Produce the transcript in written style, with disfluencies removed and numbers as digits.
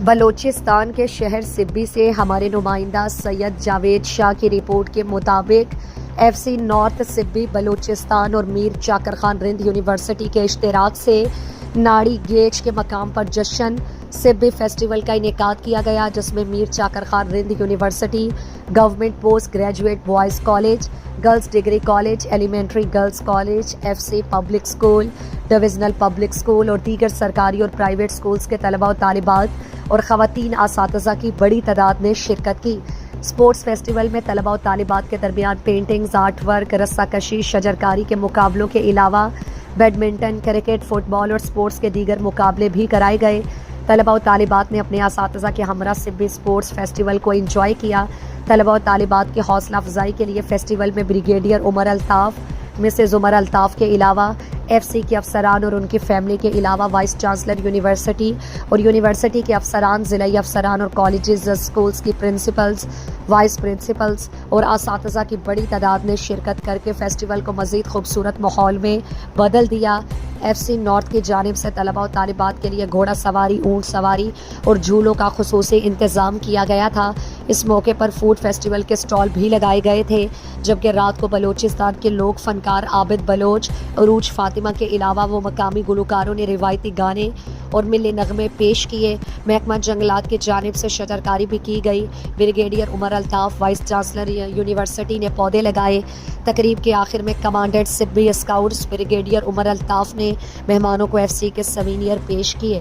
بلوچستان کے شہر سبی سے ہمارے نمائندہ سید جاوید شاہ کی رپورٹ کے مطابق ایف سی نارتھ سبی بلوچستان اور میر چاکر خان رند یونیورسٹی کے اشتراک سے ناڑی گیج کے مقام پر جشن سبی فیسٹیول کا انعقاد کیا گیا، جس میں Mir Chakar Khan Rind university, government post graduate boys college, girls degree college, elementary girls college, F C public school, divisional public school اور دیگر سرکاری اور پرائیویٹ اسکولز کے طلباء و طالبات اور خواتین اساتذہ کی بڑی تعداد نے شرکت کی۔ اسپورٹس فیسٹیول میں طلباء و طالبات کے درمیان پینٹنگز، آرٹ ورک، رسہ کشی، شجرکاری کے مقابلوں کے علاوہ بیڈمنٹن، کرکٹ، فٹ بال اور اسپورٹس کے دیگر مقابلے بھی کرائے گئے۔ طلباء و طالبات نے اپنے اساتذہ کے ہمراہ سبی اسپورٹس فیسٹیول کو انجوائے کیا۔ طلباء و طالبات کی حوصلہ افزائی کے لیے فیسٹیول میں بریگیڈیئر عمر الطاف، مسز عمر الطاف کے علاوہ ایف سی کے افسران اور ان کی فیملی کے علاوہ وائس چانسلر یونیورسٹی اور یونیورسٹی کے افسران، ضلعی افسران اور کالجز، اسکولز کی پرنسپلز، وائس پرنسپلز اور اساتذہ کی بڑی تعداد نے شرکت کر کے فیسٹیول کو مزید خوبصورت ماحول میں بدل دیا۔ ایف سی نارتھ کی جانب سے طلباء و طالبات کے لیے گھوڑا سواری، اونٹ سواری اور جھولوں کا خصوصی انتظام کیا گیا تھا۔ اس موقع پر فوڈ فیسٹیول کے اسٹال بھی لگائے گئے تھے، جبکہ رات کو بلوچستان کے لوک فنکار عابد بلوچ، عروج فاطمہ کے علاوہ وہ مقامی گلوکاروں نے روایتی گانے اور ملی نغمے پیش کیے۔ محکمہ جنگلات کی جانب سے شجرکاری بھی کی گئی۔ بریگیڈیئر عمر الطاف، وائس چانسلر یونیورسٹی نے پودے لگائے۔ تقریب کے آخر میں کمانڈنٹ سبی اسکاؤٹس بریگیڈیئر عمر الطاف نے مہمانوں کو ایف سی کے سوینئر پیش کیے۔